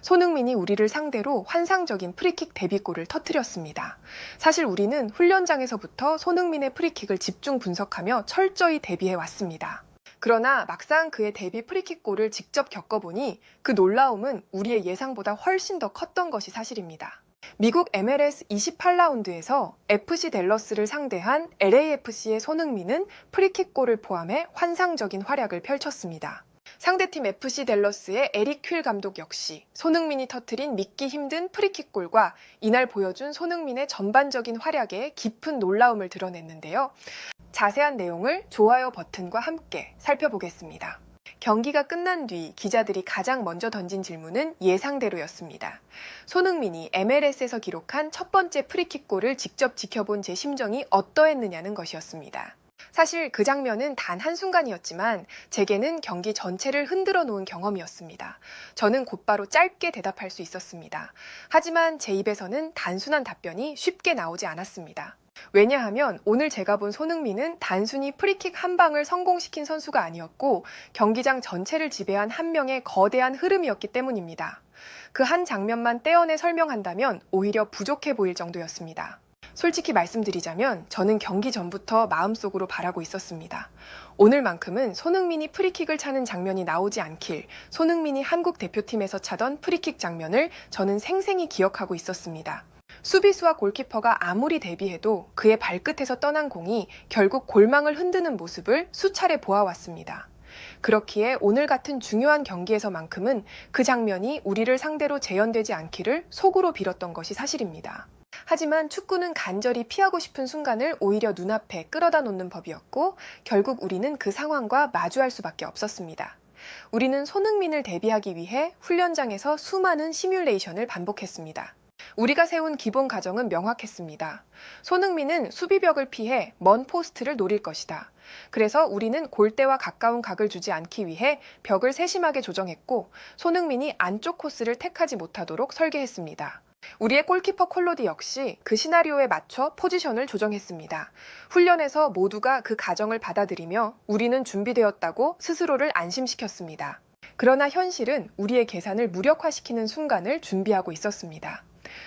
손흥민이 우리를 상대로 환상적인 프리킥 데뷔골을 터뜨렸습니다. 사실 우리는 훈련장에서부터 손흥민의 프리킥을 집중 분석하며 철저히 대비해 왔습니다. 그러나 막상 그의 데뷔 프리킥골을 직접 겪어보니 그 놀라움은 우리의 예상보다 훨씬 더 컸던 것이 사실입니다. 미국 MLS 28라운드에서 FC 댈러스를 상대한 LAFC의 손흥민은 프리킥골을 포함해 환상적인 활약을 펼쳤습니다. 상대팀 FC 댈러스의 에릭 퀼 감독 역시 손흥민이 터뜨린 믿기 힘든 프리킥골과 이날 보여준 손흥민의 전반적인 활약에 깊은 놀라움을 드러냈는데요. 자세한 내용을 좋아요 버튼과 함께 살펴보겠습니다. 경기가 끝난 뒤 기자들이 가장 먼저 던진 질문은 예상대로였습니다. 손흥민이 MLS에서 기록한 첫 번째 프리킥골을 직접 지켜본 제 심정이 어떠했느냐는 것이었습니다. 사실 그 장면은 단 한순간이었지만 제게는 경기 전체를 흔들어 놓은 경험이었습니다. 저는 곧바로 짧게 대답할 수 있었습니다. 하지만 제 입에서는 단순한 답변이 쉽게 나오지 않았습니다. 왜냐하면 오늘 제가 본 손흥민은 단순히 프리킥 한 방을 성공시킨 선수가 아니었고 경기장 전체를 지배한 한 명의 거대한 흐름이었기 때문입니다. 그 한 장면만 떼어내 설명한다면 오히려 부족해 보일 정도였습니다. 솔직히 말씀드리자면 저는 경기 전부터 마음속으로 바라고 있었습니다. 오늘만큼은 손흥민이 프리킥을 차는 장면이 나오지 않길, 손흥민이 한국 대표팀에서 차던 프리킥 장면을 저는 생생히 기억하고 있었습니다. 수비수와 골키퍼가 아무리 대비해도 그의 발끝에서 떠난 공이 결국 골망을 흔드는 모습을 수차례 보아왔습니다. 그렇기에 오늘 같은 중요한 경기에서만큼은 그 장면이 우리를 상대로 재현되지 않기를 속으로 빌었던 것이 사실입니다. 하지만 축구는 간절히 피하고 싶은 순간을 오히려 눈앞에 끌어다 놓는 법이었고 결국 우리는 그 상황과 마주할 수밖에 없었습니다. 우리는 손흥민을 대비하기 위해 훈련장에서 수많은 시뮬레이션을 반복했습니다. 우리가 세운 기본 가정은 명확했습니다. 손흥민은 수비벽을 피해 먼 포스트를 노릴 것이다. 그래서 우리는 골대와 가까운 각을 주지 않기 위해 벽을 세심하게 조정했고 손흥민이 안쪽 코스를 택하지 못하도록 설계했습니다. 우리의 골키퍼 콜로디 역시 그 시나리오에 맞춰 포지션을 조정했습니다. 훈련에서 모두가 그 가정을 받아들이며 우리는 준비되었다고 스스로를 안심시켰습니다. 그러나 현실은 우리의 계산을 무력화시키는 순간을 준비하고 있었습니다.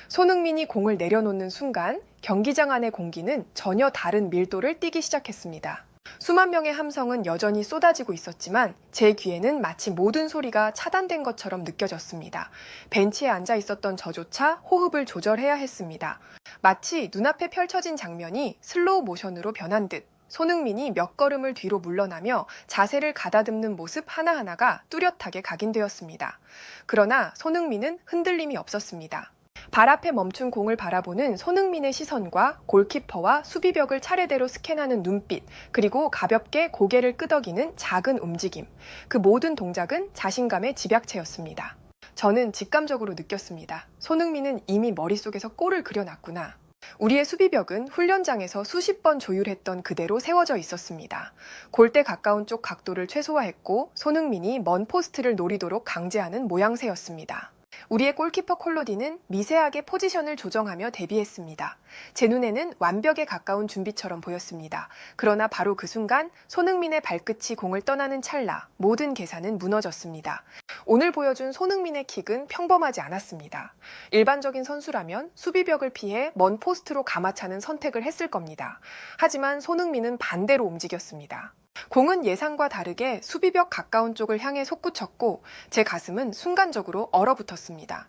손흥민이 공을 내려놓는 순간 경기장 안의 공기는 전혀 다른 밀도를 띠기 시작했습니다. 수만 명의 함성은 여전히 쏟아지고 있었지만 제 귀에는 마치 모든 소리가 차단된 것처럼 느껴졌습니다. 벤치에 앉아 있었던 저조차 호흡을 조절해야 했습니다. 마치 눈앞에 펼쳐진 장면이 슬로우 모션으로 변한 듯 손흥민이 몇 걸음을 뒤로 물러나며 자세를 가다듬는 모습 하나하나가 뚜렷하게 각인되었습니다. 그러나 손흥민은 흔들림이 없었습니다. 발 앞에 멈춘 공을 바라보는 손흥민의 시선과 골키퍼와 수비벽을 차례대로 스캔하는 눈빛, 그리고 가볍게 고개를 끄덕이는 작은 움직임. 그 모든 동작은 자신감의 집약체였습니다. 저는 직감적으로 느꼈습니다. 손흥민은 이미 머릿속에서 골을 그려놨구나. 우리의 수비벽은 훈련장에서 수십 번 조율했던 그대로 세워져 있었습니다. 골대 가까운 쪽 각도를 최소화했고 손흥민이 먼 포스트를 노리도록 강제하는 모양새였습니다. 우리의 골키퍼 콜로디는 미세하게 포지션을 조정하며 대비했습니다. 제 눈에는 완벽에 가까운 준비처럼 보였습니다. 그러나 바로 그 순간 손흥민의 발끝이 공을 떠나는 찰나 모든 계산은 무너졌습니다. 오늘 보여준 손흥민의 킥은 평범하지 않았습니다. 일반적인 선수라면 수비벽을 피해 먼 포스트로 감아차는 선택을 했을 겁니다. 하지만 손흥민은 반대로 움직였습니다. 공은 예상과 다르게 수비벽 가까운 쪽을 향해 솟구쳤고 제 가슴은 순간적으로 얼어붙었습니다.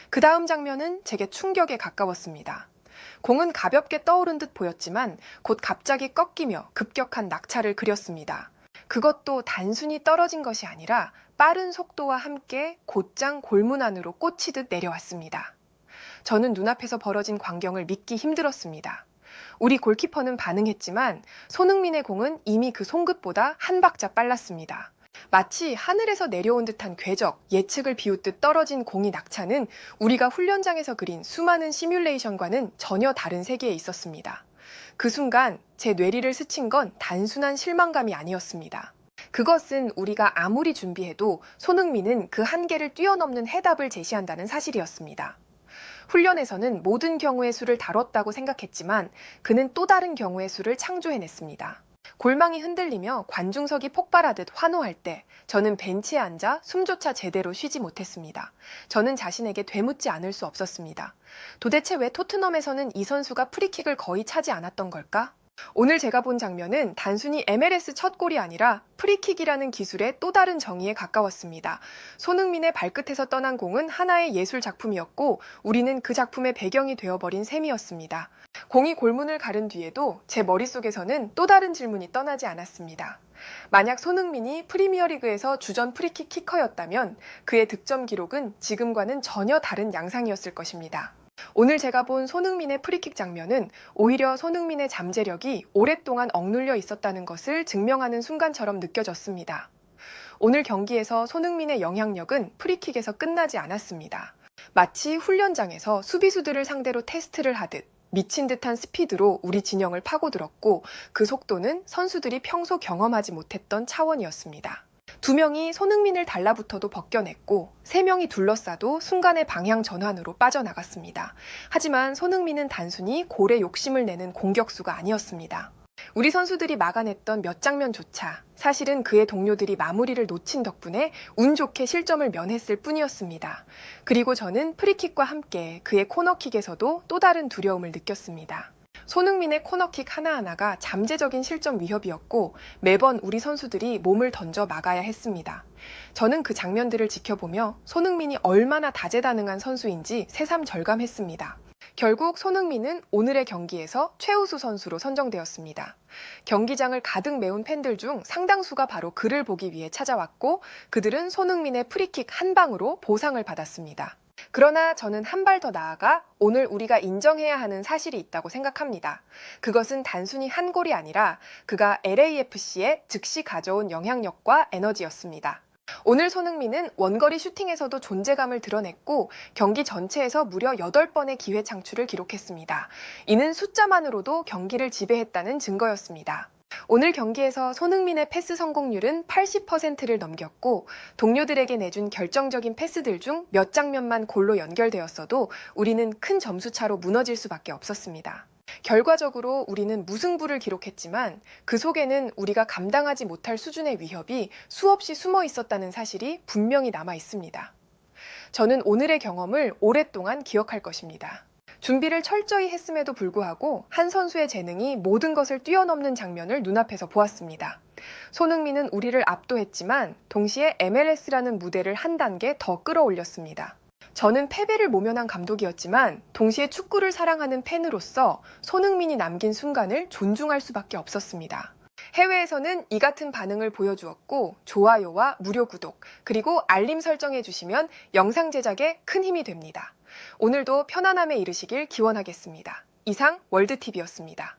그 다음 장면은 제게 충격에 가까웠습니다. 공은 가볍게 떠오른 듯 보였지만 곧 갑자기 꺾이며 급격한 낙차를 그렸습니다. 그것도 단순히 떨어진 것이 아니라 빠른 속도와 함께 곧장 골문 안으로 꽂히듯 내려왔습니다. 저는 눈앞에서 벌어진 광경을 믿기 힘들었습니다. 우리 골키퍼는 반응했지만 손흥민의 공은 이미 그 송긋보다 한 박자 빨랐습니다. 마치 하늘에서 내려온 듯한 궤적, 예측을 비웃듯 떨어진 공이 낙차는 우리가 훈련장에서 그린 수많은 시뮬레이션과는 전혀 다른 세계에 있었습니다. 그 순간 제 뇌리를 스친 건 단순한 실망감이 아니었습니다. 그것은 우리가 아무리 준비해도 손흥민은 그 한계를 뛰어넘는 해답을 제시한다는 사실이었습니다. 훈련에서는 모든 경우의 수를 다뤘다고 생각했지만 그는 또 다른 경우의 수를 창조해냈습니다. 골망이 흔들리며 관중석이 폭발하듯 환호할 때 저는 벤치에 앉아 숨조차 제대로 쉬지 못했습니다. 저는 자신에게 되묻지 않을 수 없었습니다. 도대체 왜 토트넘에서는 이 선수가 프리킥을 거의 차지 않았던 걸까? 오늘 제가 본 장면은 단순히 MLS 첫 골이 아니라 프리킥이라는 기술의 또 다른 정의에 가까웠습니다. 손흥민의 발끝에서 떠난 공은 하나의 예술 작품이었고 우리는 그 작품의 배경이 되어버린 셈이었습니다. 공이 골문을 가른 뒤에도 제 머릿속에서는 또 다른 질문이 떠나지 않았습니다. 만약 손흥민이 프리미어리그에서 주전 프리킥 키커였다면 그의 득점 기록은 지금과는 전혀 다른 양상이었을 것입니다. 오늘 제가 본 손흥민의 프리킥 장면은 오히려 손흥민의 잠재력이 오랫동안 억눌려 있었다는 것을 증명하는 순간처럼 느껴졌습니다. 오늘 경기에서 손흥민의 영향력은 프리킥에서 끝나지 않았습니다. 마치 훈련장에서 수비수들을 상대로 테스트를 하듯 미친 듯한 스피드로 우리 진영을 파고들었고 그 속도는 선수들이 평소 경험하지 못했던 차원이었습니다. 2명이 손흥민을 달라붙어도 벗겨냈고 3명이 둘러싸도 순간의 방향 전환으로 빠져나갔습니다. 하지만 손흥민은 단순히 골에 욕심을 내는 공격수가 아니었습니다. 우리 선수들이 막아냈던 몇 장면조차 사실은 그의 동료들이 마무리를 놓친 덕분에 운 좋게 실점을 면했을 뿐이었습니다. 그리고 저는 프리킥과 함께 그의 코너킥에서도 또 다른 두려움을 느꼈습니다. 손흥민의 코너킥 하나하나가 잠재적인 실점 위협이었고 매번 우리 선수들이 몸을 던져 막아야 했습니다. 저는 그 장면들을 지켜보며 손흥민이 얼마나 다재다능한 선수인지 새삼 절감했습니다. 결국 손흥민은 오늘의 경기에서 최우수 선수로 선정되었습니다. 경기장을 가득 메운 팬들 중 상당수가 바로 그를 보기 위해 찾아왔고 그들은 손흥민의 프리킥 한 방으로 보상을 받았습니다. 그러나 저는 한 발 더 나아가 오늘 우리가 인정해야 하는 사실이 있다고 생각합니다. 그것은 단순히 한 골이 아니라 그가 LAFC에 즉시 가져온 영향력과 에너지였습니다. 오늘 손흥민은 원거리 슈팅에서도 존재감을 드러냈고 경기 전체에서 무려 8번의 기회 창출을 기록했습니다. 이는 숫자만으로도 경기를 지배했다는 증거였습니다. 오늘 경기에서 손흥민의 패스 성공률은 80%를 넘겼고 동료들에게 내준 결정적인 패스들 중 몇 장면만 골로 연결되었어도 우리는 큰 점수차로 무너질 수밖에 없었습니다. 결과적으로 우리는 무승부를 기록했지만 그 속에는 우리가 감당하지 못할 수준의 위협이 수없이 숨어 있었다는 사실이 분명히 남아 있습니다. 저는 오늘의 경험을 오랫동안 기억할 것입니다. 준비를 철저히 했음에도 불구하고 한 선수의 재능이 모든 것을 뛰어넘는 장면을 눈앞에서 보았습니다. 손흥민은 우리를 압도했지만 동시에 MLS라는 무대를 한 단계 더 끌어올렸습니다. 저는 패배를 모면한 감독이었지만 동시에 축구를 사랑하는 팬으로서 손흥민이 남긴 순간을 존중할 수밖에 없었습니다. 해외에서는 이 같은 반응을 보여주었고 좋아요와 무료 구독 그리고 알림 설정해 주시면 영상 제작에 큰 힘이 됩니다. 오늘도 편안함에 이르시길 기원하겠습니다. 이상 월드TV였습니다.